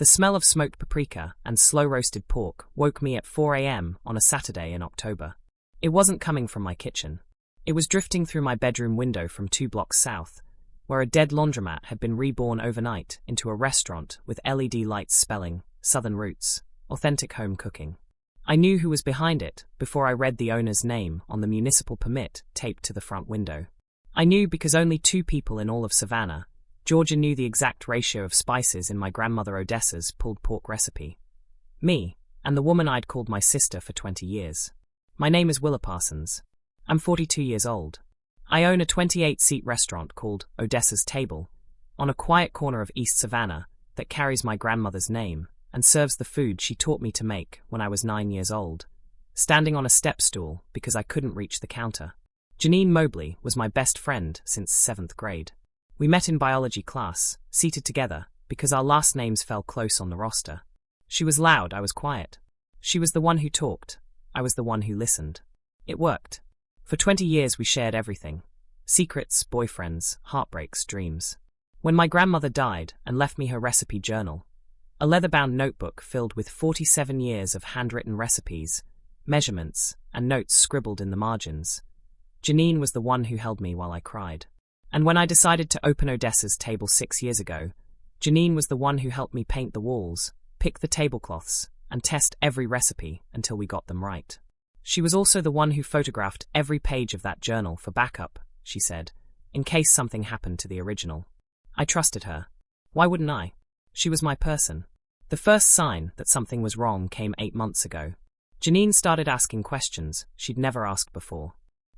The smell of smoked paprika and slow-roasted pork woke me at 4 a.m. on a Saturday in October. It wasn't coming from my kitchen. It was drifting through my bedroom window from 2 blocks south, where a dead laundromat had been reborn overnight into a restaurant with LED lights spelling Southern Roots, authentic home cooking. I knew who was behind it before I read the owner's name on the municipal permit taped to the front window. I knew because only 2 people in all of Savannah, Georgia, knew the exact ratio of spices in my grandmother Odessa's pulled pork recipe. Me, and the woman I'd called my sister for 20 years. My name is Willa Parsons. I'm 42 years old. I own a 28-seat restaurant called Odessa's Table, on a quiet corner of East Savannah that carries my grandmother's name and serves the food she taught me to make when I was 9 years old, standing on a step stool because I couldn't reach the counter. Janine Mobley was my best friend since 7th grade. We met in biology class, seated together, because our last names fell close on the roster. She was loud, I was quiet. She was the one who talked, I was the one who listened. It worked. For 20 years we shared everything. Secrets, boyfriends, heartbreaks, dreams. When my grandmother died and left me her recipe journal, a leather-bound notebook filled with 47 years of handwritten recipes, measurements, and notes scribbled in the margins, Janine was the one who held me while I cried. And when I decided to open Odessa's Table 6 years ago, Janine was the one who helped me paint the walls, pick the tablecloths, and test every recipe until we got them right. She was also the one who photographed every page of that journal for backup, she said, in case something happened to the original. I trusted her. Why wouldn't I? She was my person. The first sign that something was wrong came 8 months ago. Janine started asking questions she'd never asked before.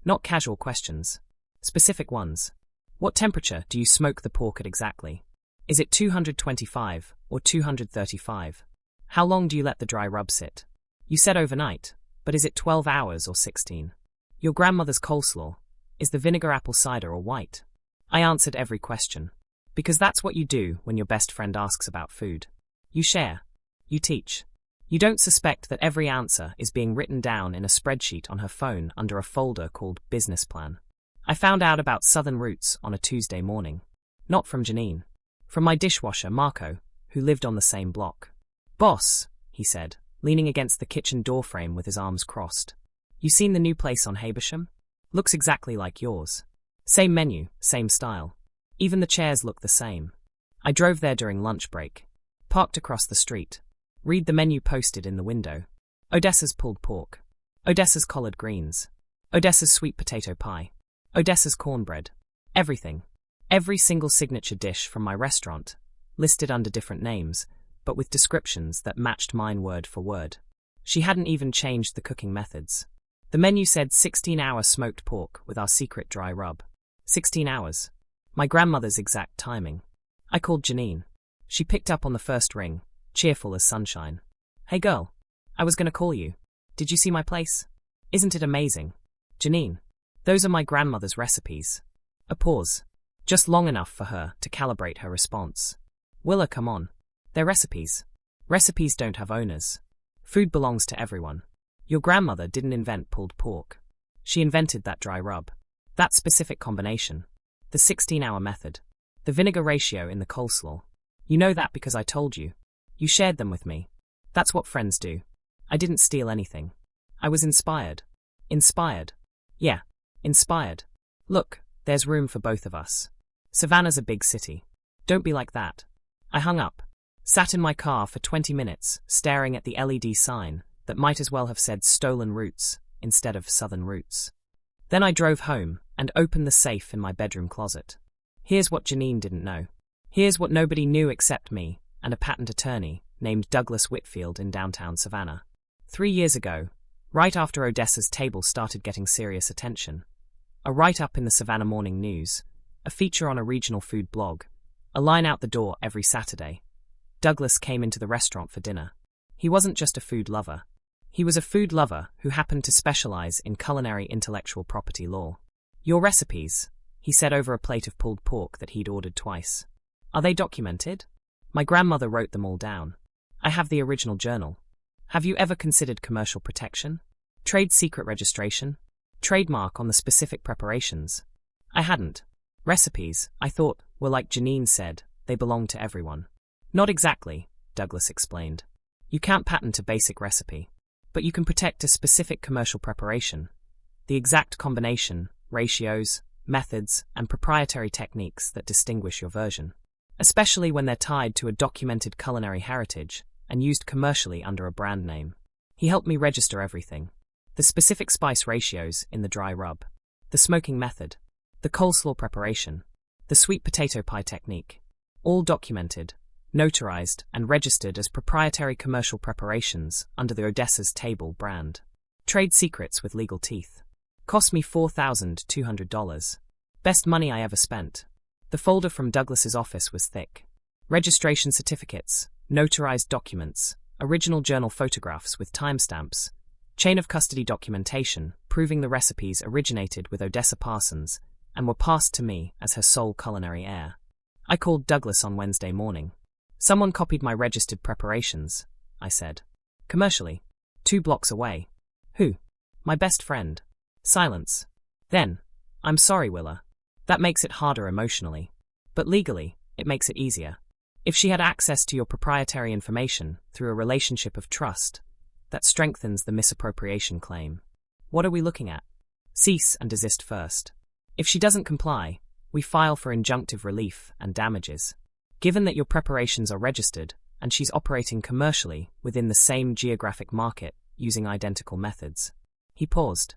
Not casual questions. Specific ones. What temperature do you smoke the pork at exactly? Is it 225 or 235? How long do you let the dry rub sit? You said overnight, but is it 12 hours or 16? Your grandmother's coleslaw, is the vinegar apple cider or white? I answered every question. Because that's what you do when your best friend asks about food. You share. You teach. You don't suspect that every answer is being written down in a spreadsheet on her phone under a folder called Business Plan. I found out about Southern Roots on a Tuesday morning. Not from Janine. From my dishwasher, Marco, who lived on the same block. Boss, he said, leaning against the kitchen doorframe with his arms crossed. You seen the new place on Habersham? Looks exactly like yours. Same menu, same style. Even the chairs look the same. I drove there during lunch break. Parked across the street. Read the menu posted in the window. Odessa's pulled pork. Odessa's collard greens. Odessa's sweet potato pie. Odessa's cornbread. Everything. Every single signature dish from my restaurant, listed under different names, but with descriptions that matched mine word for word. She hadn't even changed the cooking methods. The menu said 16-hour smoked pork with our secret dry rub. 16 hours. My grandmother's exact timing. I called Janine. She picked up on the first ring, cheerful as sunshine. Hey girl, I was gonna call you. Did you see my place? Isn't it amazing? Janine, those are my grandmother's recipes. A pause. Just long enough for her to calibrate her response. Willa, come on. They're recipes. Recipes don't have owners. Food belongs to everyone. Your grandmother didn't invent pulled pork. She invented that dry rub. That specific combination. The 16-hour method. The vinegar ratio in the coleslaw. You know that because I told you. You shared them with me. That's what friends do. I didn't steal anything. I was inspired. Inspired. Yeah, inspired. Look, there's room for both of us. Savannah's a big city. Don't be like that. I hung up. Sat in my car for 20 minutes, staring at the LED sign that might as well have said Stolen Roots instead of Southern Roots. Then I drove home and opened the safe in my bedroom closet. Here's what Janine didn't know. Here's what nobody knew except me and a patent attorney named Douglas Whitfield in downtown Savannah. 3 years ago, right after Odessa's Table started getting serious attention, a write-up in the Savannah Morning News, a feature on a regional food blog, a line out the door every Saturday, Douglas came into the restaurant for dinner. He wasn't just a food lover. He was a food lover who happened to specialize in culinary intellectual property law. Your recipes, he said over a plate of pulled pork that he'd ordered twice. Are they documented? My grandmother wrote them all down. I have the original journal. Have you ever considered commercial protection? Trade secret registration? Trademark on the specific preparations? I hadn't. Recipes, I thought, were like Janine said, they belong to everyone. Not exactly, Douglas explained. You can't patent a basic recipe, but you can protect a specific commercial preparation. The exact combination, ratios, methods, and proprietary techniques that distinguish your version, especially when they're tied to a documented culinary heritage and used commercially under a brand name. He helped me register everything. The specific spice ratios in the dry rub, the smoking method, the coleslaw preparation, the sweet potato pie technique, all documented, notarized, and registered as proprietary commercial preparations under the Odessa's Table brand. Trade secrets with legal teeth. Cost me $4,200. Best money I ever spent. The folder from Douglas's office was thick. Registration certificates, notarized documents, original journal photographs with timestamps, chain of custody documentation proving the recipes originated with Odessa Parsons and were passed to me as her sole culinary heir. I called Douglas on Wednesday morning. Someone copied my registered preparations, I said. Commercially. 2 blocks away. Who? My best friend. Silence. Then, I'm sorry, Willa. That makes it harder emotionally. But legally, it makes it easier. If she had access to your proprietary information through a relationship of trust, that strengthens the misappropriation claim. What are we looking at? Cease and desist first. If she doesn't comply, we file for injunctive relief and damages. Given that your preparations are registered and she's operating commercially within the same geographic market using identical methods. He paused.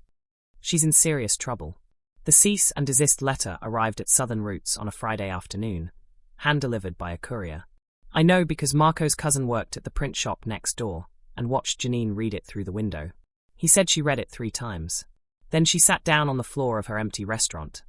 She's in serious trouble. The cease and desist letter arrived at Southern Roots on a Friday afternoon, hand-delivered by a courier. I know because Marco's cousin worked at the print shop next door and watched Janine read it through the window. He said she read it 3 times. Then she sat down on the floor of her empty restaurant.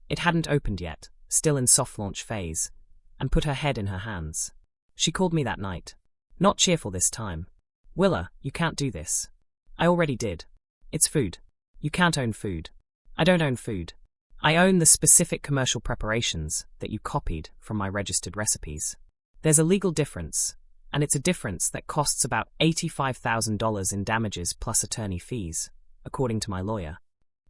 It hadn't opened yet, still in soft launch phase, and put her head in her hands. She called me that night. Not cheerful this time. Willa, you can't do this. I already did. It's food. You can't own food. I don't own food. I own the specific commercial preparations that you copied from my registered recipes. There's a legal difference, and it's a difference that costs about $85,000 in damages plus attorney fees, according to my lawyer.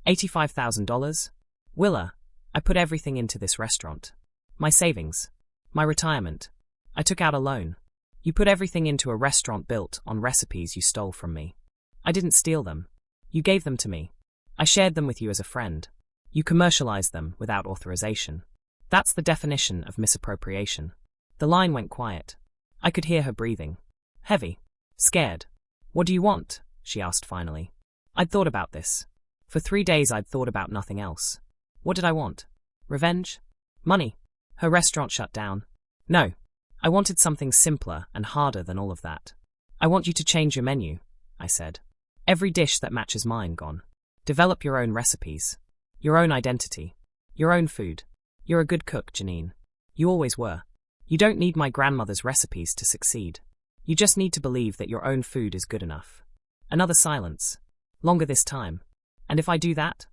$85,000? Willa, I put everything into this restaurant. My savings. My retirement. I took out a loan. You put everything into a restaurant built on recipes you stole from me. I didn't steal them. You gave them to me. I shared them with you as a friend. You commercialized them without authorization. That's the definition of misappropriation. The line went quiet. I could hear her breathing. Heavy. Scared. What do you want? She asked finally. I'd thought about this. For 3 days I'd thought about nothing else. What did I want? Revenge? Money? Her restaurant shut down? No. I wanted something simpler and harder than all of that. I want you to change your menu, I said. Every dish that matches mine gone. Develop your own recipes. Your own identity. Your own food. You're a good cook, Janine. You always were. You don't need my grandmother's recipes to succeed. You just need to believe that your own food is good enough. Another silence. Longer this time. And if I do that?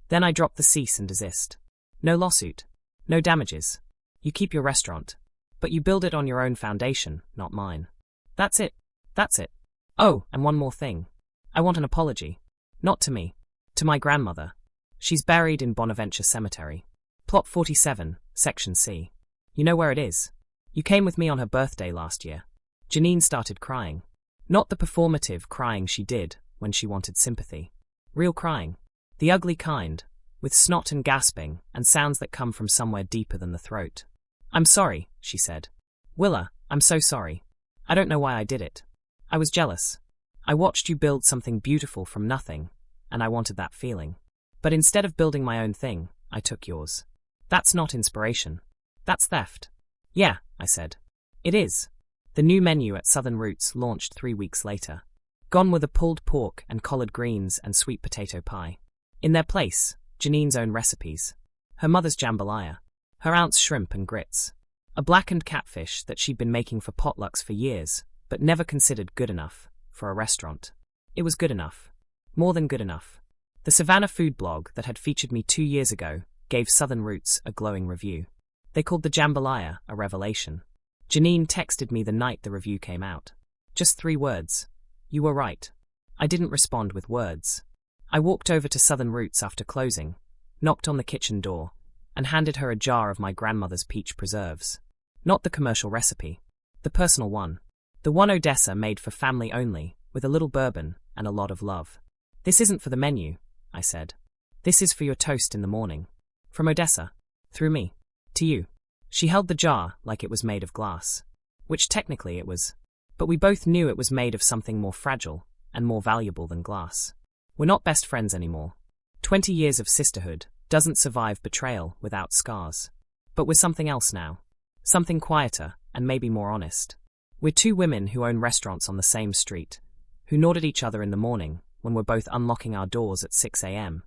Then I drop the cease and desist. No lawsuit. No damages. You keep your restaurant. But you build it on your own foundation, not mine. That's it. That's it. Oh, and one more thing. I want an apology. Not to me. To my grandmother. She's buried in Bonaventure Cemetery. Plot 47, Section C. You know where it is. You came with me on her birthday last year. Janine started crying. Not the performative crying she did when she wanted sympathy. Real crying. The ugly kind, with snot and gasping and sounds that come from somewhere deeper than the throat. I'm sorry, she said. Willa, I'm so sorry. I don't know why I did it. I was jealous. I watched you build something beautiful from nothing, and I wanted that feeling. But instead of building my own thing, I took yours. That's not inspiration. That's theft. Yeah, I said. It is. The new menu at Southern Roots launched 3 weeks later. Gone were the pulled pork and collard greens and sweet potato pie. In their place, Janine's own recipes. Her mother's jambalaya. Her aunt's shrimp and grits. A blackened catfish that she'd been making for potlucks for years, but never considered good enough for a restaurant. It was good enough. More than good enough. The Savannah food blog that had featured me 2 years ago gave Southern Roots a glowing review. They called the jambalaya a revelation. Janine texted me the night the review came out. Just 3 words. You were right. I didn't respond with words. I walked over to Southern Roots after closing, knocked on the kitchen door, and handed her a jar of my grandmother's peach preserves. Not the commercial recipe. The personal one. The one Odessa made for family only, with a little bourbon and a lot of love. This isn't for the menu, I said. This is for your toast in the morning. From Odessa. Through me. To you. She held the jar like it was made of glass. Which technically it was. But we both knew it was made of something more fragile and more valuable than glass. We're not best friends anymore. 20 years of sisterhood doesn't survive betrayal without scars. But we're something else now. Something quieter and maybe more honest. We're two women who own restaurants on the same street, who nod at each other in the morning when we're both unlocking our doors at 6 a.m.,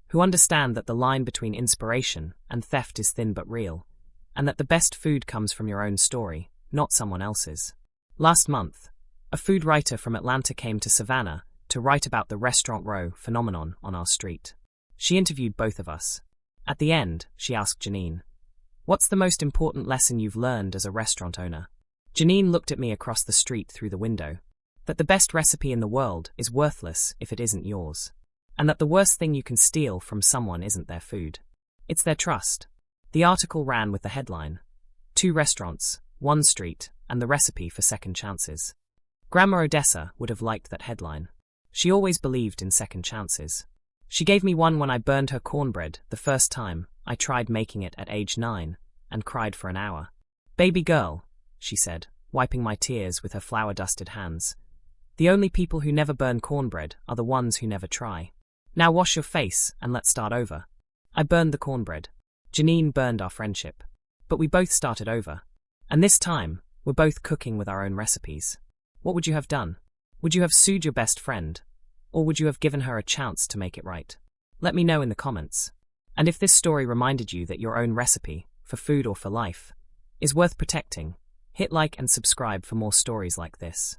who understand that the line between inspiration and theft is thin but real, and that the best food comes from your own story, not someone else's. Last month, a food writer from Atlanta came to Savannah to write about the restaurant row phenomenon on our street. She interviewed both of us. At the end, she asked Janine, "What's the most important lesson you've learned as a restaurant owner?" Janine looked at me across the street through the window. That the best recipe in the world is worthless if it isn't yours. And that the worst thing you can steal from someone isn't their food. It's their trust. The article ran with the headline, "2 restaurants, 1 street, and the recipe for second chances." Grandma Odessa would have liked that headline. She always believed in second chances. She gave me one when I burned her cornbread the first time I tried making it at age 9 and cried for an hour. "Baby girl," she said, wiping my tears with her flour-dusted hands. "The only people who never burn cornbread are the ones who never try. Now wash your face and let's start over." I burned the cornbread. Janine burned our friendship. But we both started over. And this time, we're both cooking with our own recipes. What would you have done? Would you have sued your best friend? Or would you have given her a chance to make it right? Let me know in the comments. And if this story reminded you that your own recipe, for food or for life, is worth protecting, hit like and subscribe for more stories like this.